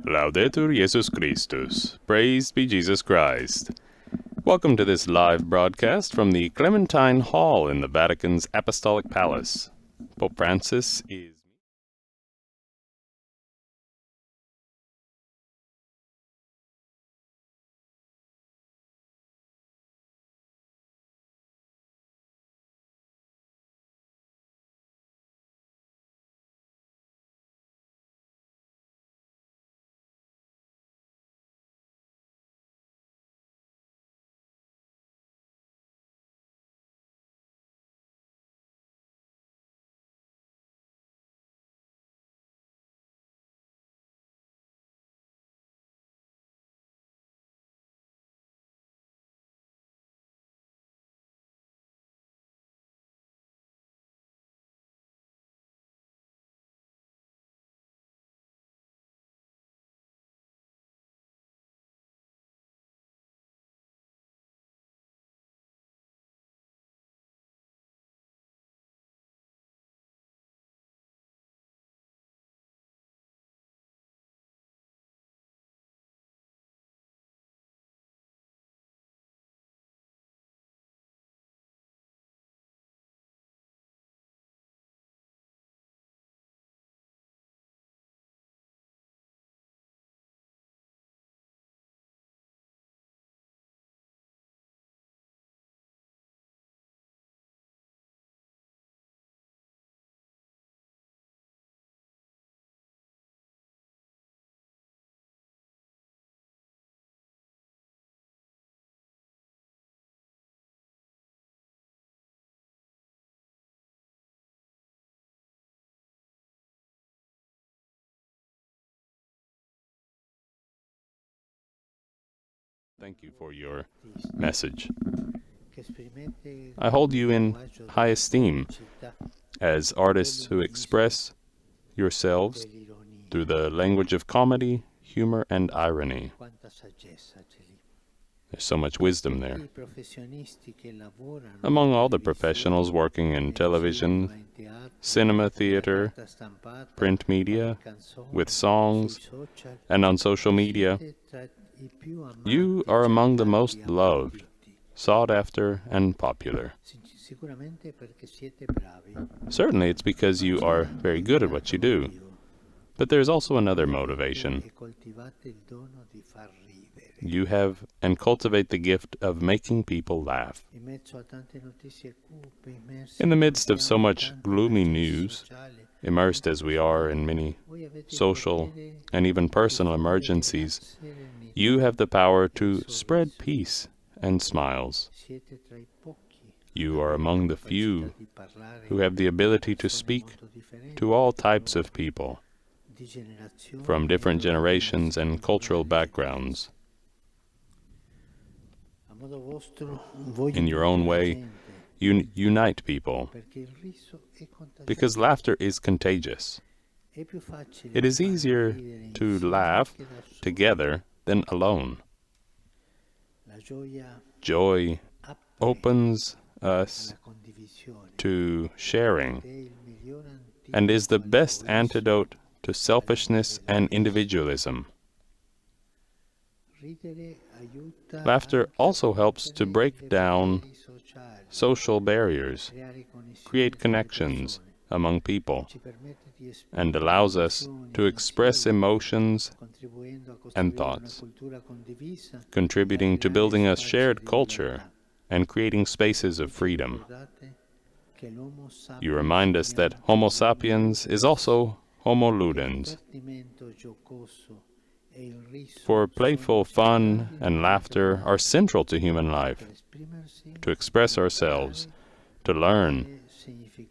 Laudetur Jesus Christus. Praised be Jesus Christ. Welcome to this live broadcast from the Clementine Hall in the Vatican's Apostolic Palace. Pope Francis is... Thank you for your message. I hold you in high esteem as artists who express yourselves through the language of comedy, humor, and irony. There's so much wisdom there. Among all the professionals working in television, cinema, theater, print media, with songs, and on social media, you are among the most loved, sought after, and popular. Certainly it's because you are very good at what you do, but there's also another motivation. You have and cultivate the gift of making people laugh. In the midst of so much gloomy news, immersed as we are in many social and even personal emergencies, you have the power to spread peace and smiles. You are among the few who have the ability to speak to all types of people, from different generations and cultural backgrounds. In your own way, you unite people, because laughter is contagious. It is easier to laugh together than alone. Joy opens us to sharing and is the best antidote to selfishness and individualism. Laughter also helps to break down social barriers, create connections among people, and allows us to express emotions and thoughts, contributing to building a shared culture and creating spaces of freedom. You remind us that Homo sapiens is also Homo ludens. For playful fun and laughter are central to human life, to express ourselves, to learn,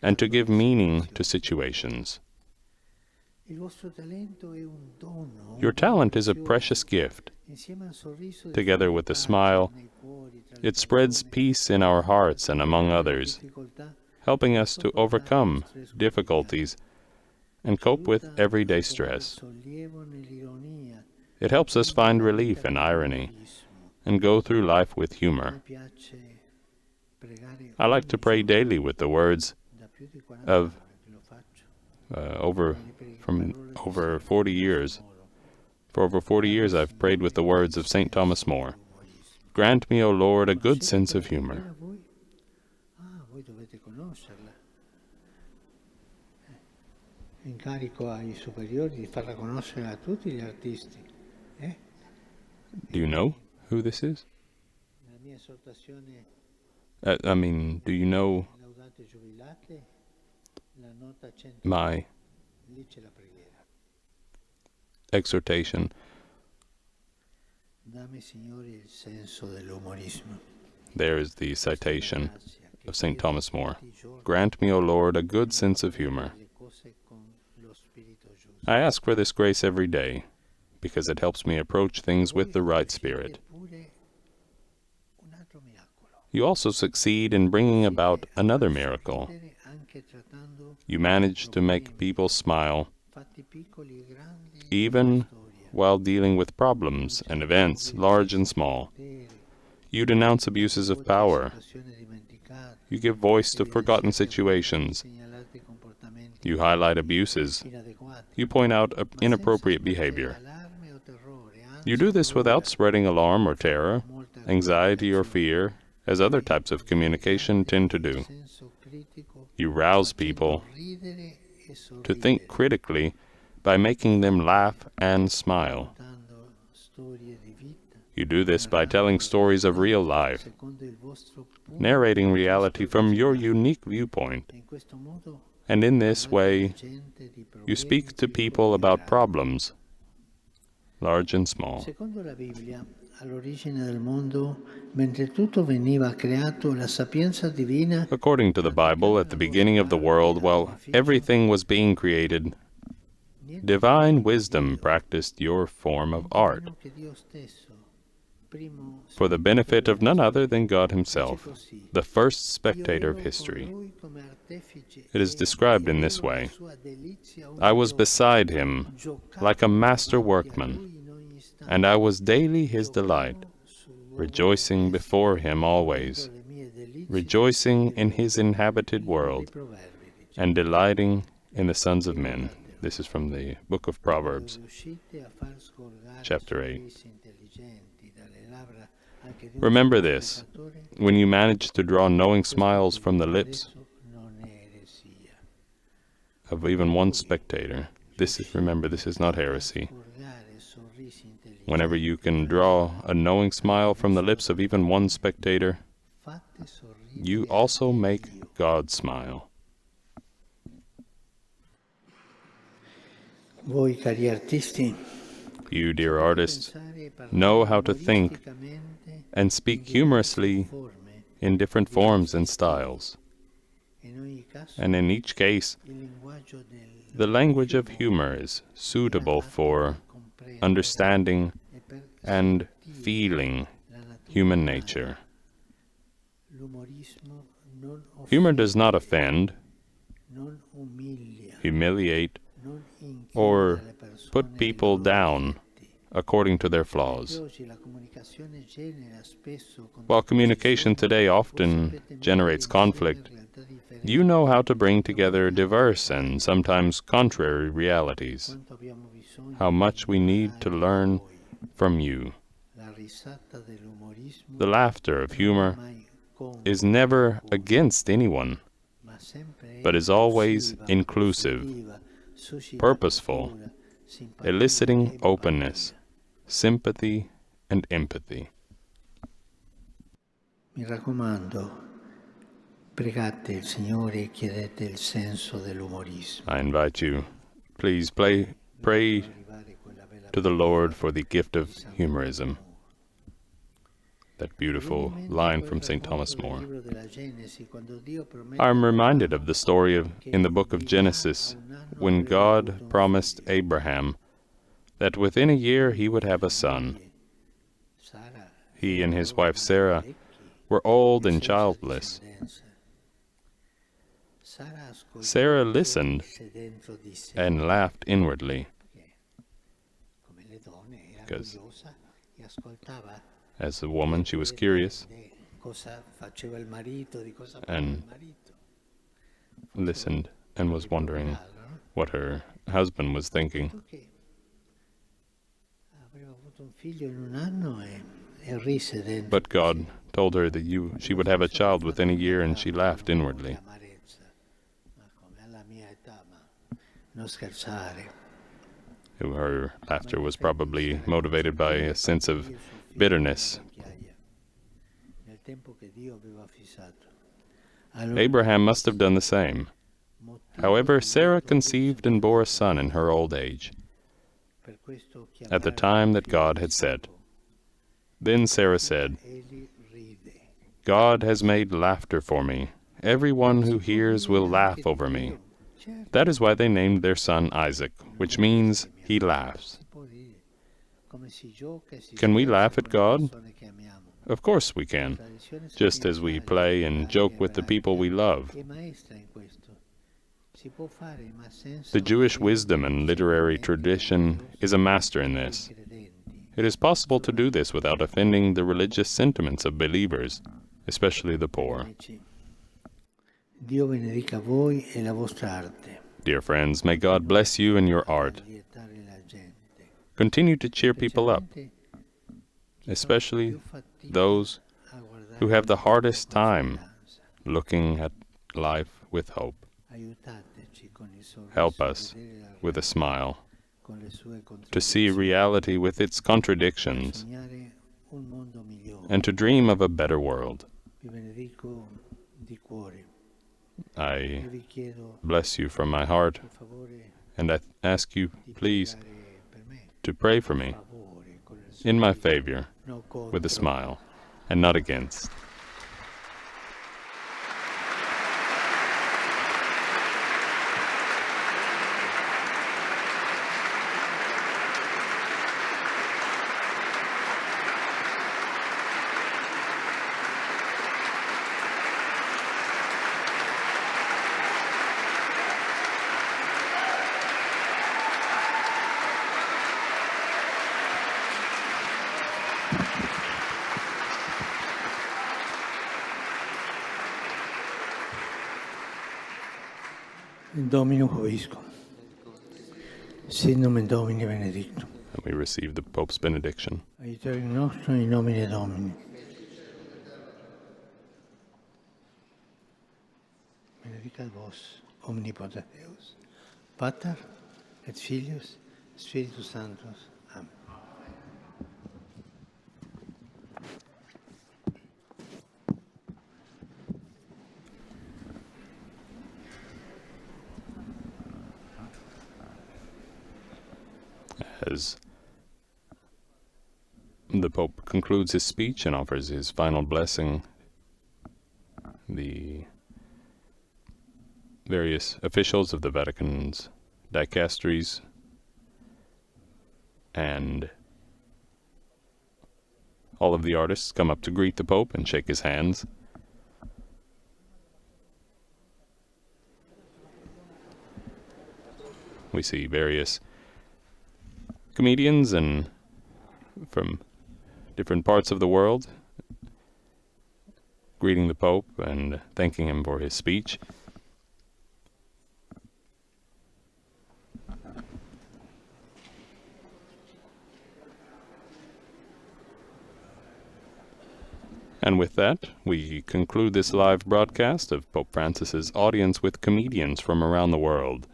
and to give meaning to situations. Your talent is a precious gift. Together with a smile, it spreads peace in our hearts and among others, helping us to overcome difficulties and cope with everyday stress. It helps us find relief in irony and go through life with humor. I like to pray daily with the words of over 40 years For over 40 years I've prayed with the words of St. Thomas More. Grant me, O Lord, a good sense of humor. Voi dovete conoscerla. Incarico ai superiori di farla conoscere a tutti gli artisti. Do you know who this is? Nella mia esortazione Do you know Laudate Jubilate, la nota 100, my lì c'è la preghiera. exhortation? Dammi, Signore, il senso dell'umorismo. There is the citation of St. Thomas More. Grant me, O Lord, a good sense of humor. I ask for this grace every day, because it helps me approach things with the right spirit. You also succeed in bringing about another miracle. You manage to make people smile, even while dealing with problems and events, large and small. You denounce abuses of power. You give voice to forgotten situations. You highlight abuses. You point out inappropriate behavior. You do this without spreading alarm or terror, anxiety or fear, as other types of communication tend to do. You rouse people to think critically by making them laugh and smile. You do this by telling stories of real life, narrating reality from your unique viewpoint. And in this way, you speak to people about problems, large and small. Secondo la Bibbia, all'origine del mondo, mentre tutto veniva creato, la sapienza divina, According to the Bible, at the beginning of the world, while everything was being created, divine wisdom practiced your form of art for the benefit of none other than God Himself, the first spectator of history. It is described in this way. I was beside Him like a master workman, and I was daily His delight, rejoicing before Him always, rejoicing in His inhabited world, and delighting in the sons of men. This is from the book of Proverbs, chapter 8. Remember this, when you manage to draw knowing smiles from the lips of even one spectator. Remember, this is not heresy. Whenever you can draw a knowing smile from the lips of even one spectator, you also make God smile. voi cari artisti, You, dear artists, know how to think and speak humorously in different forms and styles. And in each case, the language of humor is suitable for understanding and feeling human nature. Humor does not offend, humiliate, or put people down according to their flaws. While communication today often generates conflict, you know how to bring together diverse and sometimes contrary realities. How much we need to learn from you. The laughter of humor is never against anyone, but is always inclusive, purposeful, eliciting openness, sympathy, and empathy. Mi raccomando, pregate il Signore e chiedete il senso dell'umorismo. I invite you, please pray to the Lord for the gift of humorism. That beautiful line from St. Thomas More. I am reminded of the story in the book of Genesis, when God promised Abraham that within a year he would have a son. He and his wife Sarah were old and childless. Sarah listened and laughed inwardly, because as a woman she was curious and listened and was wondering what her husband was thinking. But God told her that she would have a child within a year, and she laughed inwardly. Her laughter was probably motivated by a sense of bitterness. Abraham must have done the same. However, Sarah conceived and bore a son in her old age, at the time that God had said. Then Sarah said, "God has made laughter for me. Everyone who hears will laugh over me." That is why they named their son Isaac, which means he laughs. Can we laugh at God? Of course we can, just as we play and joke with the people we love. The Jewish wisdom and literary tradition is a master in this. It is possible to do this without offending the religious sentiments of believers, especially the poor. Dear friends, may God bless you and your art. Continue to cheer people up, especially those who have the hardest time looking at life with hope. Help us, with a smile, to see reality with its contradictions, and to dream of a better world. I bless you from my heart, and I ask you, please, to pray for me, in my favor, with a smile, and not against. Dominum Hoviscum. Sit nomen Domini benedictum. And we receive the Pope's benediction. Aiuterium nostrum in nomine Domini. Benedicat vos, omnipotens Deus, Pater et Filius, Spiritus Sanctus. Amen. As the Pope concludes his speech and offers his final blessing, the various officials of the Vatican's dicasteries and all of the artists come up to greet the Pope and shake his hands. We see various comedians and from different parts of the world greeting the Pope and thanking him for his speech. And with that, we conclude this live broadcast of Pope Francis's audience with comedians from around the world.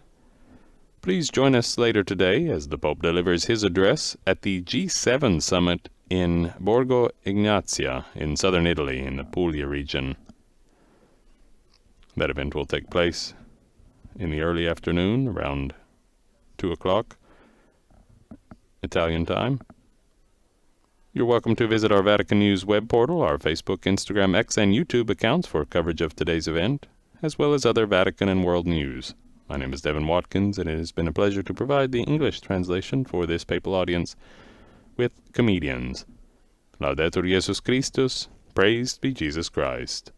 Please join us later today as the Pope delivers his address at the G7 summit in Borgo Egnazia in southern Italy in the Puglia region. That event will take place in the early afternoon, around 2 o'clock Italian time. You're welcome to visit our Vatican News web portal, our Facebook, Instagram, X, and YouTube accounts for coverage of today's event, as well as other Vatican and world news. My name is Devin Watkins, and it has been a pleasure to provide the English translation for this papal audience with comedians. Laudetur Jesus Christus, praised be Jesus Christ.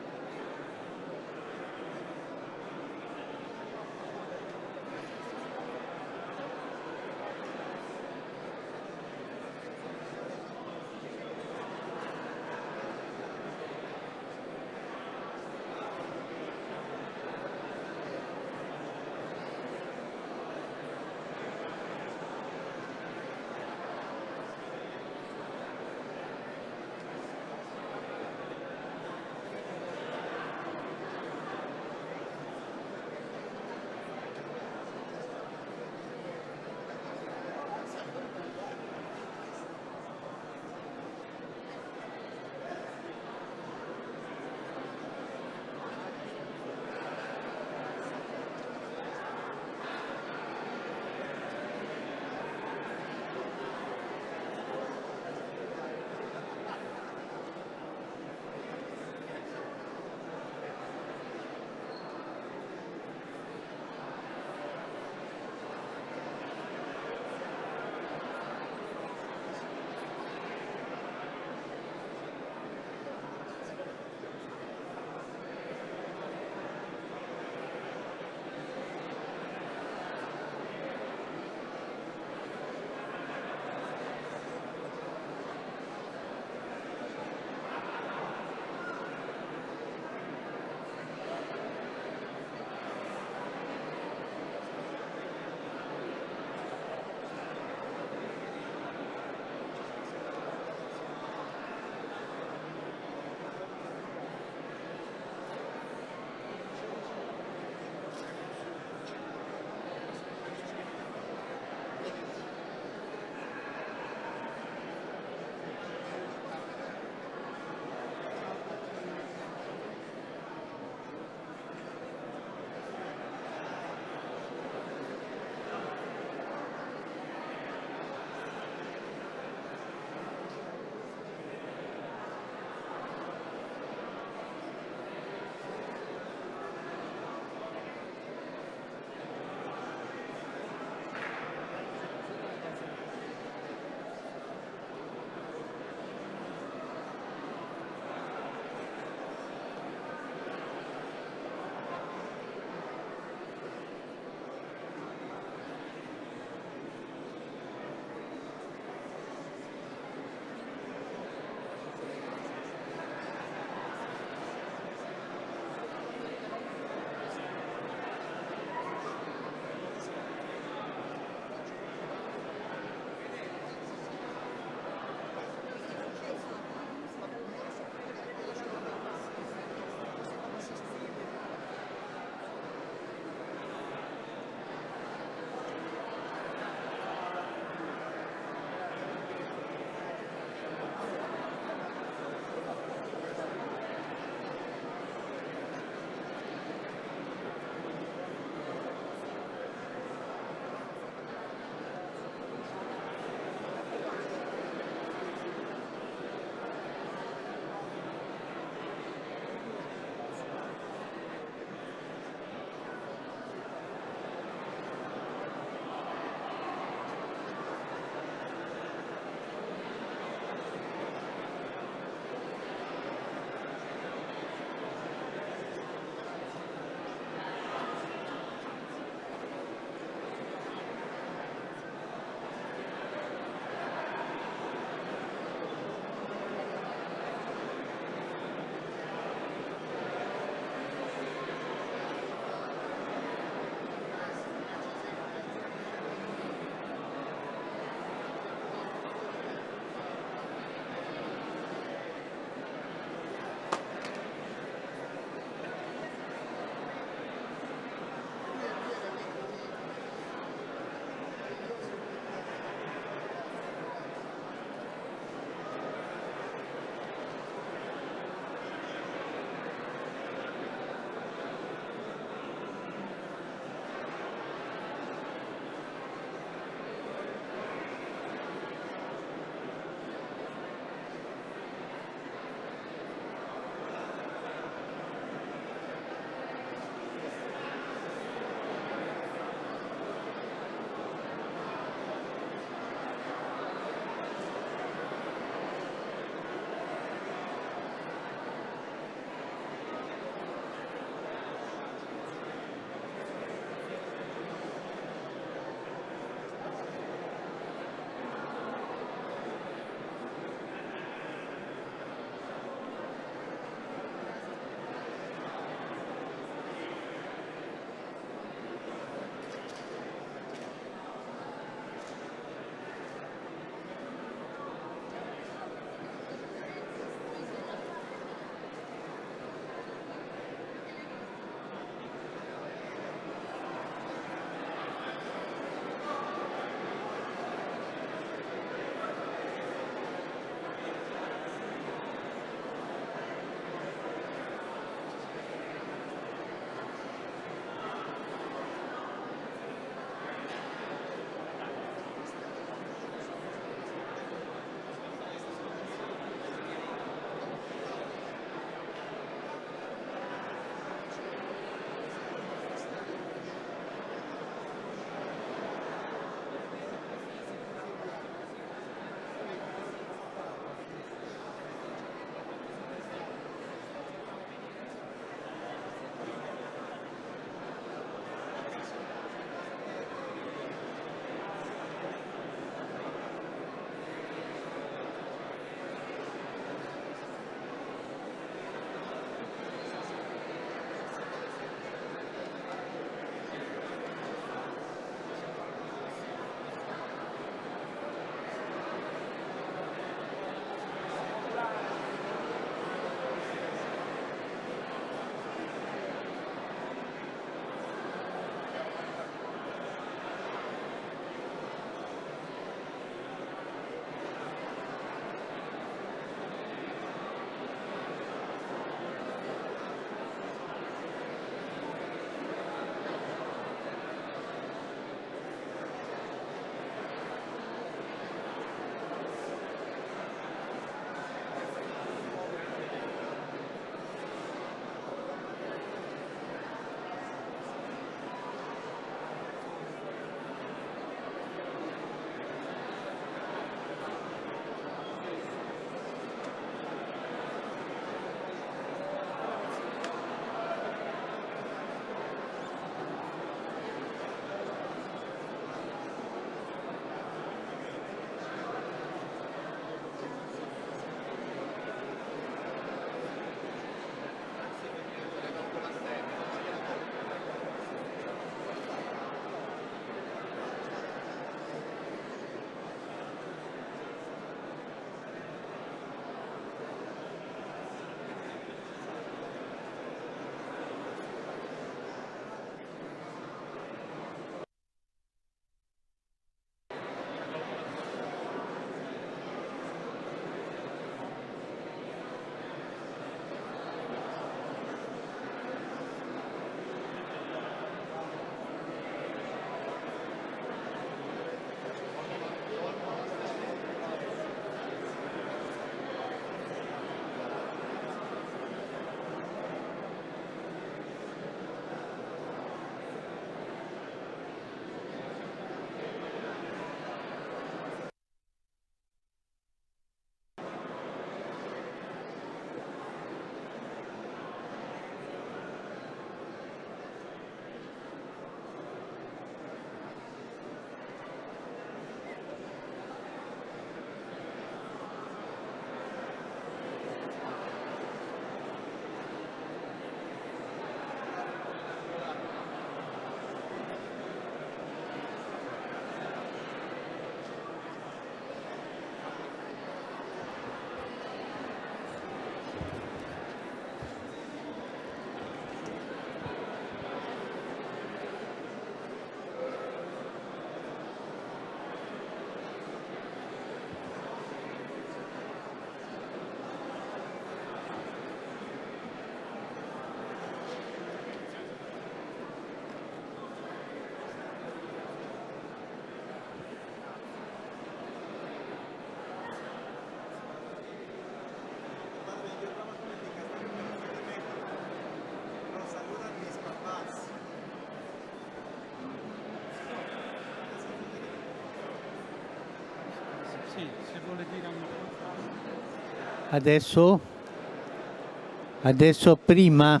Adesso prima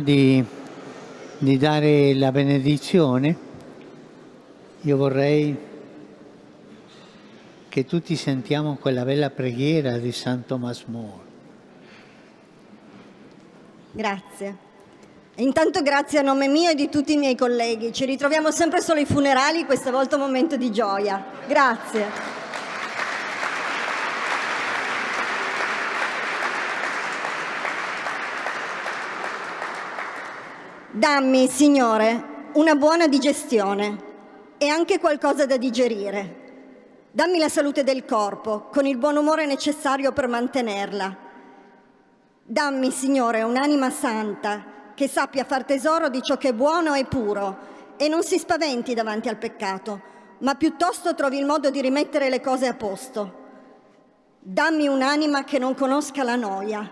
di dare la benedizione, io vorrei che tutti sentiamo quella bella preghiera di San Thomas More. Grazie. E intanto grazie a nome mio e di tutti i miei colleghi. Ci ritroviamo sempre solo ai funerali, questa volta un momento di gioia. Grazie. Dammi, Signore, una buona digestione e anche qualcosa da digerire. Dammi la salute del corpo, con il buon umore necessario per mantenerla. Dammi, Signore, un'anima santa che sappia far tesoro di ciò che è buono e puro e non si spaventi davanti al peccato, ma piuttosto trovi il modo di rimettere le cose a posto. Dammi un'anima che non conosca la noia,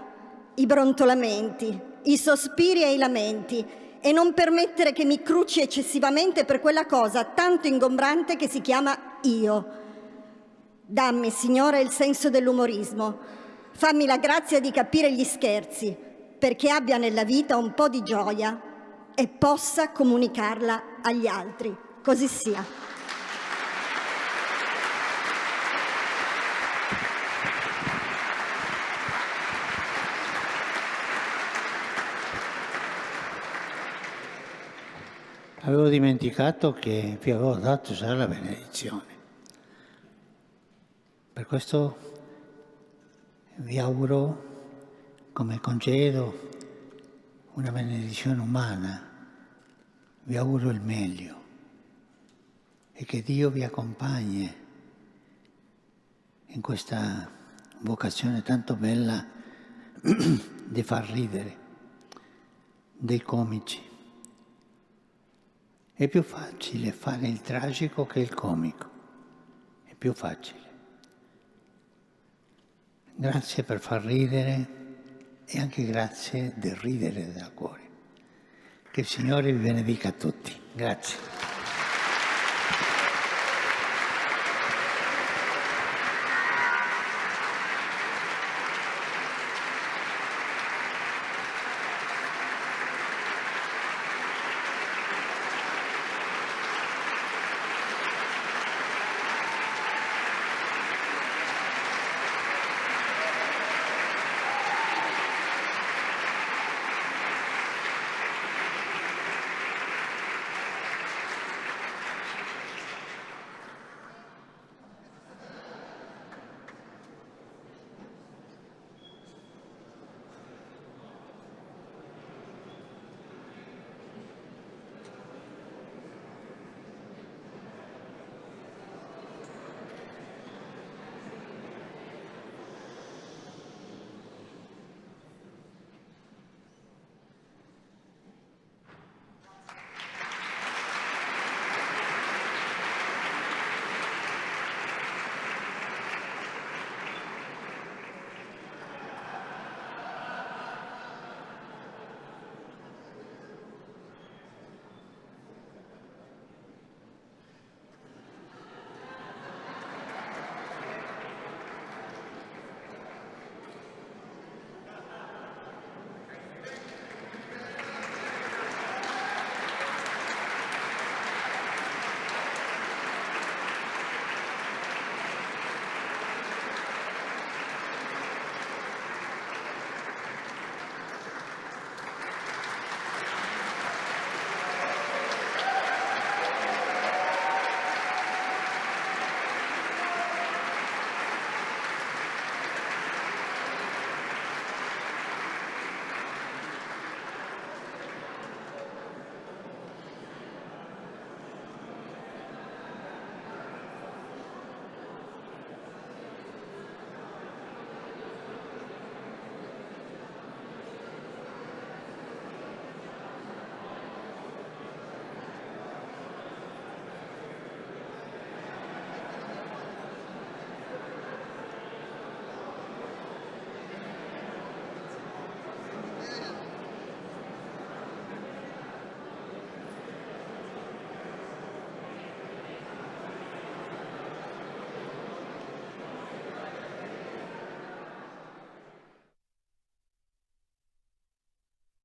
i brontolamenti, i sospiri e i lamenti, e non permettere che mi cruci eccessivamente per quella cosa tanto ingombrante che si chiama io. Dammi, Signore, il senso dell'umorismo. Fammi la grazia di capire gli scherzi, perché abbia nella vita un po' di gioia e possa comunicarla agli altri. Così sia. Avevo dimenticato che vi avevo dato già la benedizione. Per questo vi auguro, come congedo, una benedizione umana. Vi auguro il meglio e che Dio vi accompagni in questa vocazione tanto bella di far ridere, dei comici. È più facile fare il tragico che il comico, è più facile. Grazie per far ridere e anche grazie del ridere dal cuore. Che il Signore vi benedica a tutti. Grazie.